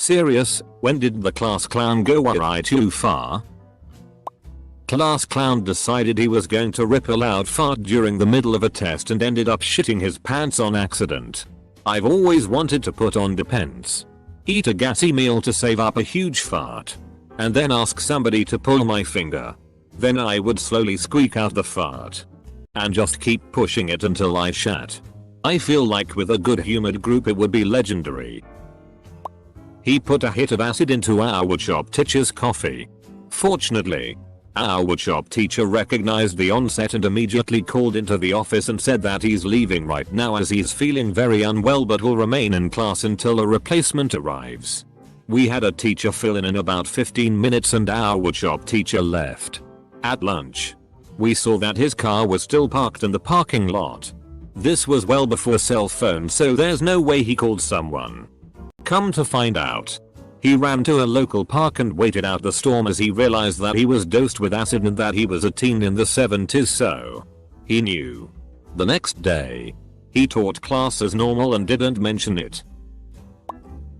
Serious, when did the class clown go awry too far? Class clown decided he was going to rip a loud fart during the middle of a test and ended up shitting his pants on accident. I've always wanted to put on depends. Eat a gassy meal to save up a huge fart. And then ask somebody to pull my finger. Then I would slowly squeak out the fart. And just keep pushing it until I shat. I feel like with a good humored group it would be legendary. He put a hit of acid into our woodshop teacher's coffee. Fortunately, our woodshop teacher recognized the onset and immediately called into the office and said that he's leaving right now as he's feeling very unwell but will remain in class until a replacement arrives. We had a teacher fill in about 15 minutes and our woodshop teacher left. At lunch, we saw that his car was still parked in the parking lot. This was well before cell phones, so there's no way he called someone. Come to find out, he ran to a local park and waited out the storm as he realized that he was dosed with acid and that he was a teen in the 70s, so he knew. The next day, he taught class as normal and didn't mention it.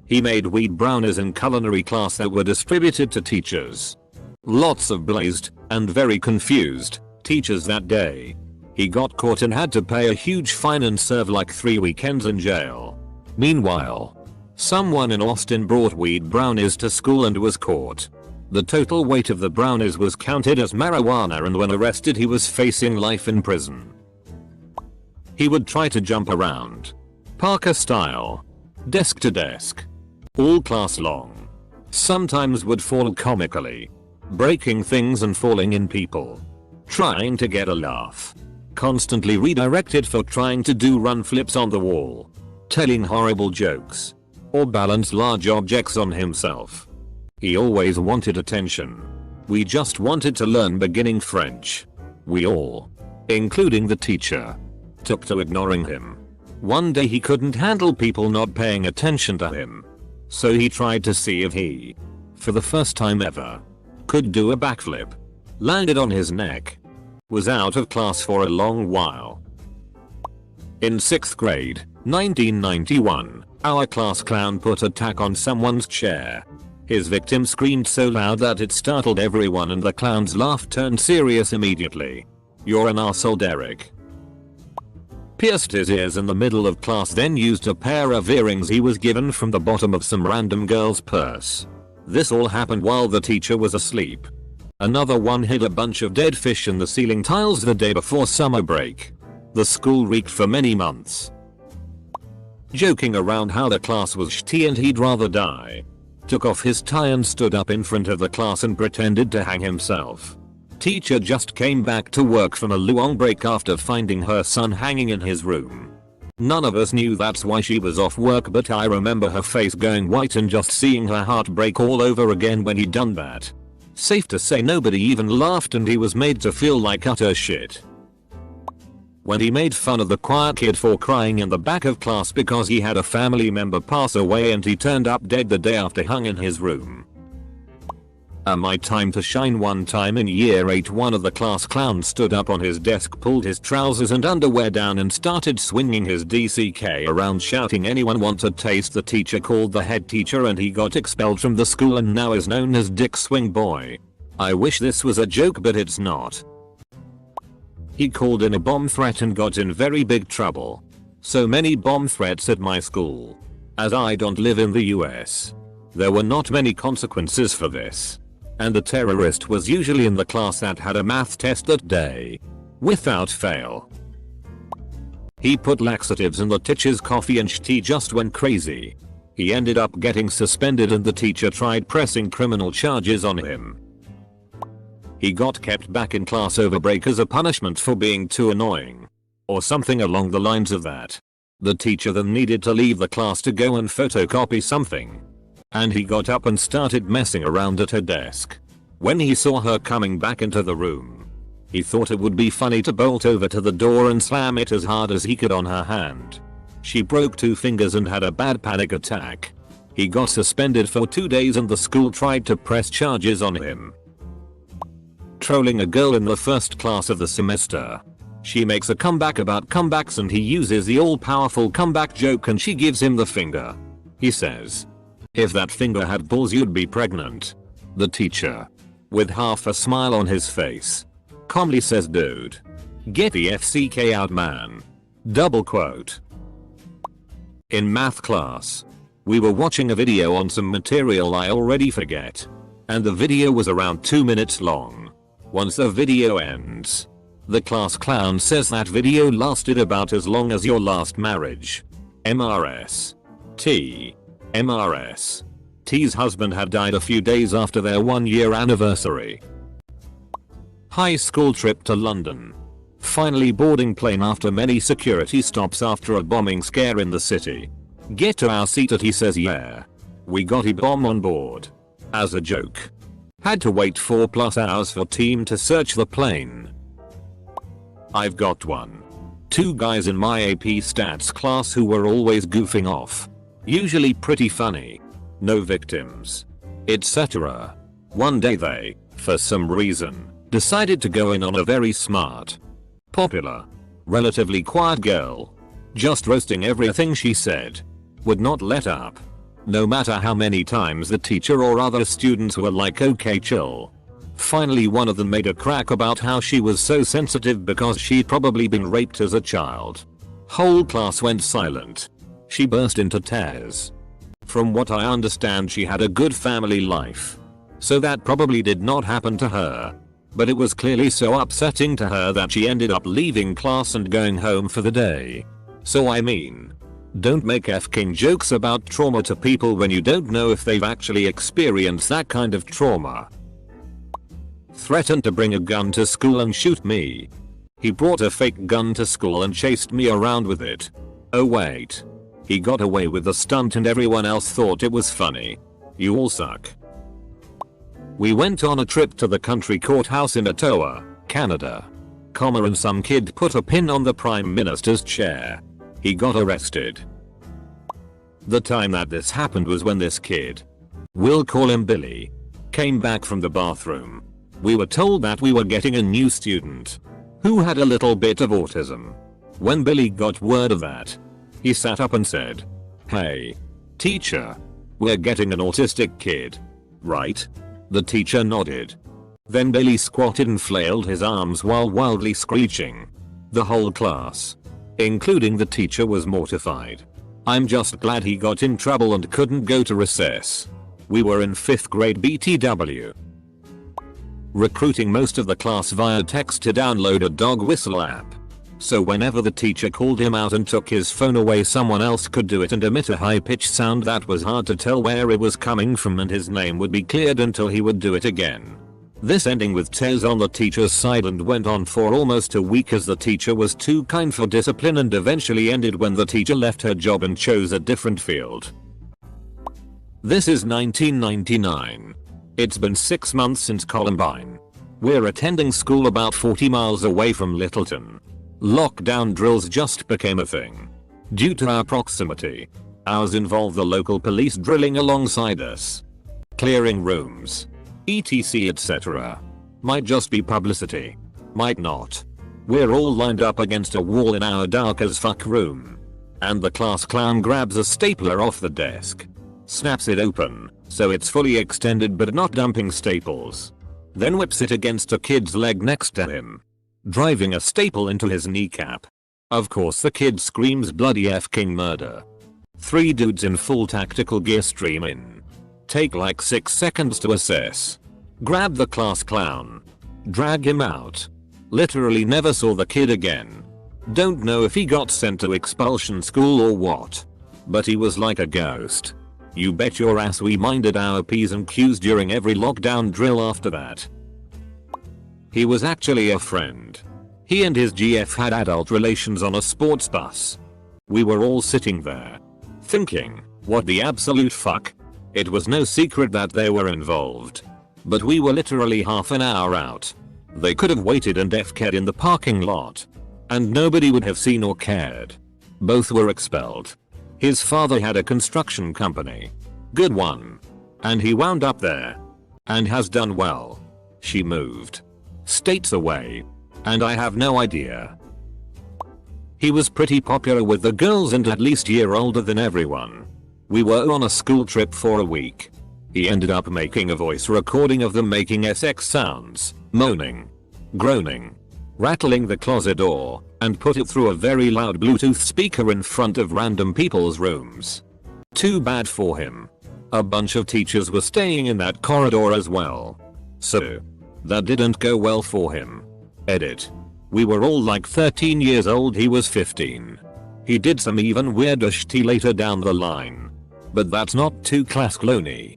He made weed brownies in culinary class that were distributed to teachers. Lots of blazed and very confused teachers that day. He got caught and had to pay a huge fine and serve like 3 weekends in jail. Meanwhile, someone in Austin brought weed brownies to school and was caught. The total weight of the brownies was counted as marijuana and when arrested he was facing life in prison. He would try to jump around, Parker style, desk to desk, all class long. Sometimes would fall comically, breaking things and falling in people, trying to get a laugh, constantly redirected for trying to do run flips on the wall, telling horrible jokes, or balance large objects on himself. He always wanted attention. We just wanted to learn beginning French. We all, including the teacher, took to ignoring him. One day he couldn't handle people not paying attention to him. So he tried to see if he, for the first time ever, could do a backflip. Landed on his neck. Was out of class for a long while. In 6th grade, 1991, our class clown put a tack on someone's chair. His victim screamed so loud that it startled everyone and the clown's laugh turned serious immediately. You're an arsehole, Derek. Pierced his ears in the middle of class, then used a pair of earrings he was given from the bottom of some random girl's purse. This all happened while the teacher was asleep. Another one hid a bunch of dead fish in the ceiling tiles the day before summer break. The school reeked for many months. Joking around how the class was shitty and he'd rather die, took off his tie and stood up in front of the class and pretended to hang himself. Teacher just came back to work from a long break after finding her son hanging in his room. None of us knew that's why she was off work, but I remember her face going white and just seeing her heart break all over again when he'd done that. Safe to say nobody even laughed and he was made to feel like utter shit. When he made fun of the quiet kid for crying in the back of class because he had a family member pass away and he turned up dead the day after, hung in his room. My time to shine. One time in year 8, one of the class clowns stood up on his desk, pulled his trousers and underwear down and started swinging his DCK around shouting, anyone want a taste? The teacher called the head teacher and he got expelled from the school and now is known as Dick Swing Boy. I wish this was a joke but it's not. He called in a bomb threat and got in very big trouble. So many bomb threats at my school. As I don't live in the US, there were not many consequences for this. And the terrorist was usually in the class that had a math test that day. Without fail. He put laxatives in the teacher's coffee and she just went crazy. He ended up getting suspended and the teacher tried pressing criminal charges on him. He got kept back in class over break as a punishment for being too annoying. Or something along the lines of that. The teacher then needed to leave the class to go and photocopy something. And he got up and started messing around at her desk. When he saw her coming back into the room, he thought it would be funny to bolt over to the door and slam it as hard as he could on her hand. She broke 2 fingers and had a bad panic attack. He got suspended for 2 days and the school tried to press charges on him. Trolling a girl in the first class of the semester. She makes a comeback about comebacks and he uses the all-powerful comeback joke and she gives him the finger. He says, If that finger had balls you'd be pregnant. The teacher, with half a smile on his face, calmly says, dude, get the FCK out man. Double quote. In math class, we were watching a video on some material I already forget. And the video was around 2 minutes long. Once the video ends, the class clown says that video lasted about as long as your last marriage. MRS. T. MRS. T's husband had died a few days after their 1-year anniversary. High school trip to London. Finally boarding plane after many security stops after a bombing scare in the city. Get to our seat at he says yeah. We got a bomb on board. As a joke. Had to wait 4+ hours for team to search the plane. I've got one. 2 guys in my AP stats class who were always goofing off. Usually pretty funny. No victims. Etc. One day they, for some reason, decided to go in on a very smart, popular, relatively quiet girl. Just roasting everything she said. Would not let up. No matter how many times the teacher or other students were like okay chill. Finally one of them made a crack about how she was so sensitive because she'd probably been raped as a child. Whole class went silent. She burst into tears. From what I understand she had a good family life. So that probably did not happen to her. But it was clearly so upsetting to her that she ended up leaving class and going home for the day. So I mean, don't make f-king jokes about trauma to people when you don't know if they've actually experienced that kind of trauma. Threatened to bring a gun to school and shoot me. He brought a fake gun to school and chased me around with it. Oh wait. He got away with the stunt and everyone else thought it was funny. You all suck. We went on a trip to the country courthouse in Ottawa, Canada. And some kid put a pin on the Prime Minister's chair. He got arrested. The time that this happened was when this kid, we'll call him Billy, came back from the bathroom. We were told that we were getting a new student who had a little bit of autism. When Billy got word of that, he sat up and said, "Hey, teacher, we're getting an autistic kid, right?" The teacher nodded. Then Billy squatted and flailed his arms while wildly screeching. The whole class, including the teacher, was mortified. I'm just glad he got in trouble and couldn't go to recess. We were in 5th grade BTW. Recruiting most of the class via text to download a dog whistle app. So whenever the teacher called him out and took his phone away, someone else could do it and emit a high-pitched sound that was hard to tell where it was coming from, and his name would be cleared until he would do it again. This ending with tears on the teacher's side and went on for almost a week as the teacher was too kind for discipline, and eventually ended when the teacher left her job and chose a different field. This is 1999. It's been 6 months since Columbine. We're attending school about 40 miles away from Littleton. Lockdown drills just became a thing. Due to our proximity, ours involve the local police drilling alongside us, clearing rooms, etc etc. Might just be publicity. Might not. We're all lined up against a wall in our dark as fuck room. And the class clown grabs a stapler off the desk. Snaps it open, so it's fully extended but not dumping staples. Then whips it against a kid's leg next to him, driving a staple into his kneecap. Of course the kid screams bloody f-king murder. 3 dudes in full tactical gear stream in. Take like 6 seconds to assess. Grab the class clown. Drag him out. Literally never saw the kid again. Don't know if he got sent to expulsion school or what. But he was like a ghost. You bet your ass we minded our P's and Q's during every lockdown drill after that. He was actually a friend. He and his GF had adult relations on a sports bus. We were all sitting there, thinking, what the absolute fuck? It was no secret that they were involved. But we were literally half an hour out. They could have waited and f-cared in the parking lot. And nobody would have seen or cared. Both were expelled. His father had a construction company. Good one. And he wound up there. And has done well. She moved states away. And I have no idea. He was pretty popular with the girls and at least a year older than everyone. We were on a school trip for a week. He ended up making a voice recording of them making sex sounds, moaning, groaning, rattling the closet door, and put it through a very loud Bluetooth speaker in front of random people's rooms. Too bad for him. A bunch of teachers were staying in that corridor as well. So, that didn't go well for him. Edit. We were all like 13 years old, he was 15. He did some even weirder shit later down the line. But that's not too class clowny.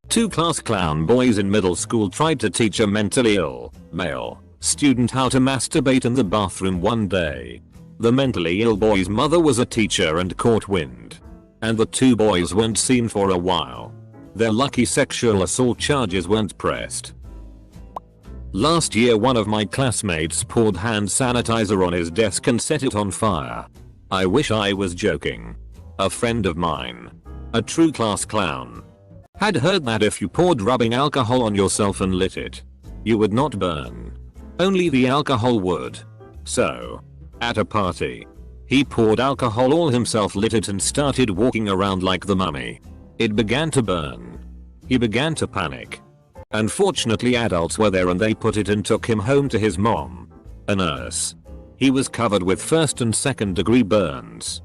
Two class clown boys in middle school tried to teach a mentally ill, male, student how to masturbate in the bathroom one day. The mentally ill boy's mother was a teacher and caught wind. And the two boys weren't seen for a while. Their lucky sexual assault charges weren't pressed. Last year one of my classmates poured hand sanitizer on his desk and set it on fire. I wish I was joking. A friend of mine, a true class clown, had heard that if you poured rubbing alcohol on yourself and lit it, you would not burn. Only the alcohol would. So, at a party, he poured alcohol all himself, lit it and started walking around like the mummy. It began to burn. He began to panic. Unfortunately adults were there and they put it and took him home to his mom, a nurse. He was covered with first and second degree burns.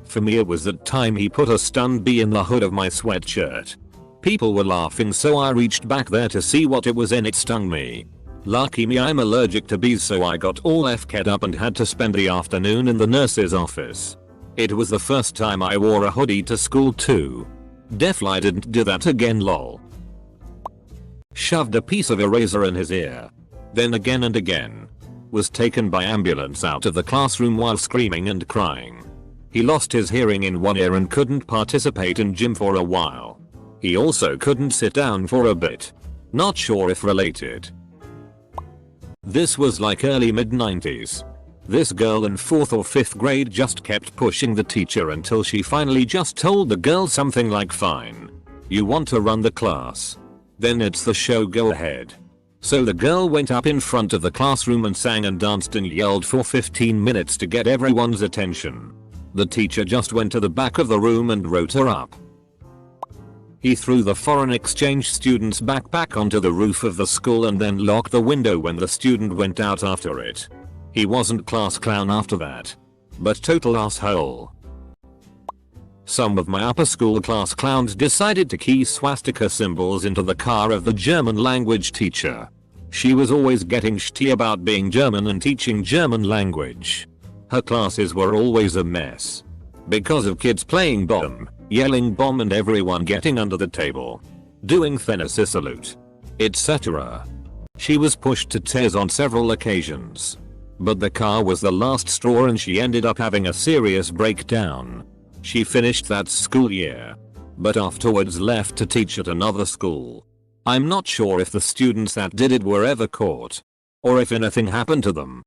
For me it was that time he put a stun bee in the hood of my sweatshirt. People were laughing so I reached back there to see what it was and it stung me. Lucky me, I'm allergic to bees, so I got all FK'd up and had to spend the afternoon in the nurse's office. It was the first time I wore a hoodie to school too. Definitely didn't do that again, lol. Shoved a piece of eraser in his ear. Then again and again. Was taken by ambulance out of the classroom while screaming and crying. He lost his hearing in one ear and couldn't participate in gym for a while. He also couldn't sit down for a bit. Not sure if related. This was like early mid-90s. This girl in 4th or 5th grade just kept pushing the teacher until she finally just told the girl something like, "Fine. You want to run the class? Then it's the show, go ahead." So the girl went up in front of the classroom and sang and danced and yelled for 15 minutes to get everyone's attention. The teacher just went to the back of the room and wrote her up. He threw the foreign exchange student's backpack onto the roof of the school and then locked the window when the student went out after it. He wasn't class clown after that. But total asshole. Some of my upper school class clowns decided to key swastika symbols into the car of the German language teacher. She was always getting shitty about being German and teaching German language. Her classes were always a mess. Because of kids playing bomb, yelling bomb and everyone getting under the table, doing Tennessee salute, etc. She was pushed to tears on several occasions. But the car was the last straw and she ended up having a serious breakdown. She finished that school year, but afterwards left to teach at another school. I'm not sure if the students that did it were ever caught, or if anything happened to them.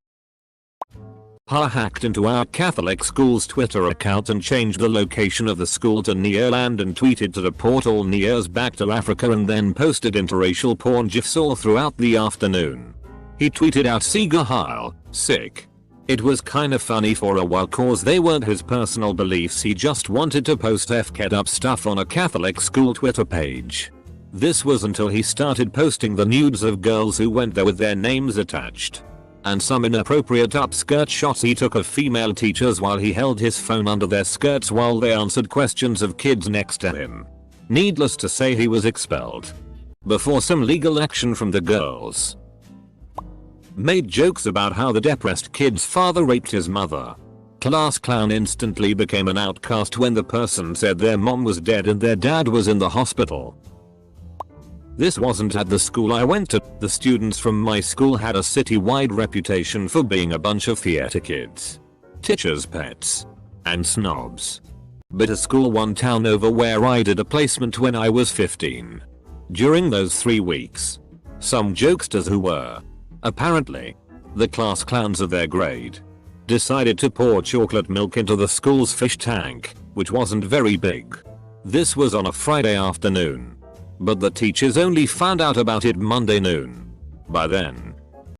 Hacked into our Catholic school's Twitter account and changed the location of the school to Neoland and tweeted to deport all Neos back to Africa and then posted interracial porn gifs all throughout the afternoon. He tweeted out Siga Heil, sick. It was kinda funny for a while cause they weren't his personal beliefs, he just wanted to post FK'd up stuff on a Catholic school Twitter page. This was until he started posting the nudes of girls who went there with their names attached. And some inappropriate upskirt shots he took of female teachers while he held his phone under their skirts while they answered questions of kids next to him. Needless to say he was expelled. Before some legal action from the girls. Made jokes about how the depressed kid's father raped his mother. Class clown instantly became an outcast when the person said their mom was dead and their dad was in the hospital. This wasn't at the school I went to. The students from my school had a city-wide reputation for being a bunch of theater kids, teachers' pets, and snobs. But a school one town over where I did a placement when I was 15. During those 3 weeks, some jokesters who were, apparently, the class clowns of their grade, decided to pour chocolate milk into the school's fish tank, which wasn't very big. This was on a Friday afternoon. But the teachers only found out about it Monday noon. By then,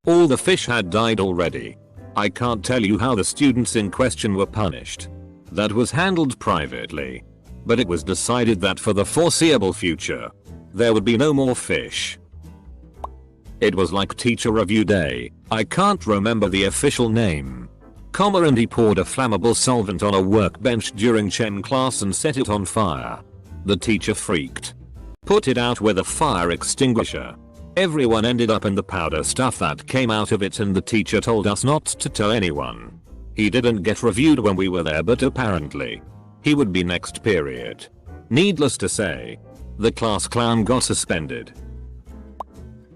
all the fish had died already. I can't tell you how the students in question were punished. That was handled privately. But it was decided that for the foreseeable future, there would be no more fish. It was like teacher review day. I can't remember the official name. And he poured a flammable solvent on a workbench during chem class and set it on fire. The teacher freaked. Put it out with a fire extinguisher. Everyone ended up in the powder stuff that came out of it, and the teacher told us not to tell anyone. He didn't get reviewed when we were there, but apparently he would be next period. Needless to say, the class clown got suspended.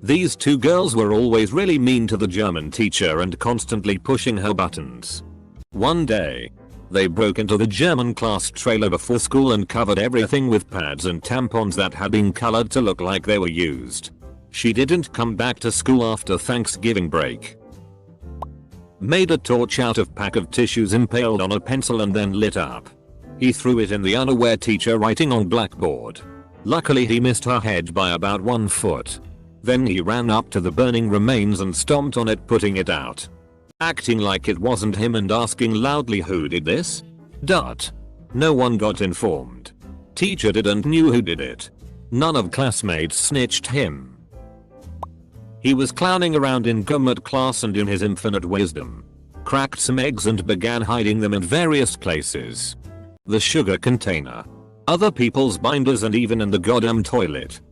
These two girls were always really mean to the German teacher and constantly pushing her buttons. One day, they broke into the German class trailer before school and covered everything with pads and tampons that had been colored to look like they were used. She didn't come back to school after Thanksgiving break. Made a torch out of pack of tissues impaled on a pencil and then lit up. He threw it in the unaware teacher writing on blackboard. Luckily he missed her head by about 1 foot. Then he ran up to the burning remains and stomped on it, putting it out. Acting like it wasn't him and asking loudly, "Who did this?" No one got informed. Teacher didn't knew who did it. None of classmates snitched him. He was clowning around in government class and in his infinite wisdom cracked some eggs and began hiding them in various places. The sugar container, other people's binders, and even in the goddamn toilet.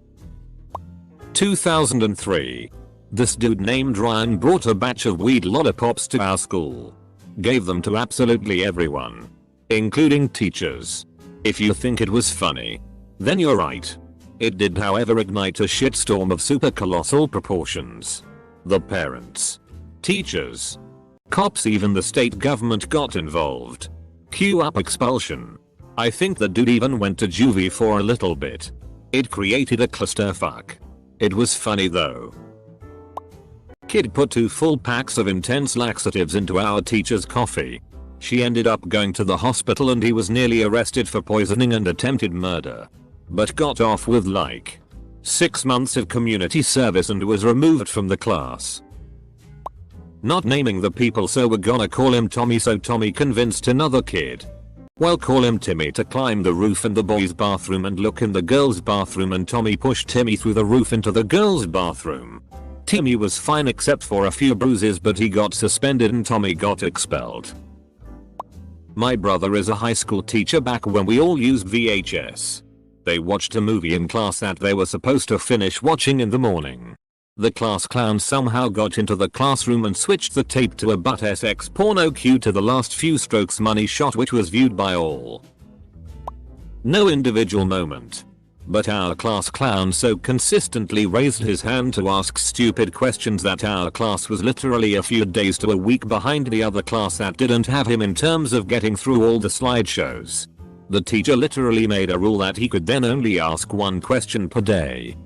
2003. This dude named Ryan brought a batch of weed lollipops to our school. Gave them to absolutely everyone, including teachers. If you think it was funny, then you're right. It did, however, ignite a shitstorm of super colossal proportions. The parents, teachers, cops, even the state government got involved. Cue up expulsion. I think the dude even went to juvie for a little bit. It created a clusterfuck. It was funny though. Kid put 2 full packs of intense laxatives into our teacher's coffee. She ended up going to the hospital and he was nearly arrested for poisoning and attempted murder. But got off with like 6 months of community service and was removed from the class. Not naming the people, so we're gonna call him Tommy. So Tommy convinced another kid, well, call him Timmy, to climb the roof in the boys' bathroom and look in the girls' bathroom, and Tommy pushed Timmy through the roof into the girls' bathroom. Timmy was fine except for a few bruises, but he got suspended and Tommy got expelled. My brother is a high school teacher. Back when we all used VHS, they watched a movie in class that they were supposed to finish watching in the morning. The class clown somehow got into the classroom and switched the tape to a butt-sex porno cue to the last few strokes money shot, which was viewed by all. No individual moment. But our class clown so consistently raised his hand to ask stupid questions that our class was literally a few days to a week behind the other class that didn't have him in terms of getting through all the slideshows. The teacher literally made a rule that he could then only ask 1 question per day.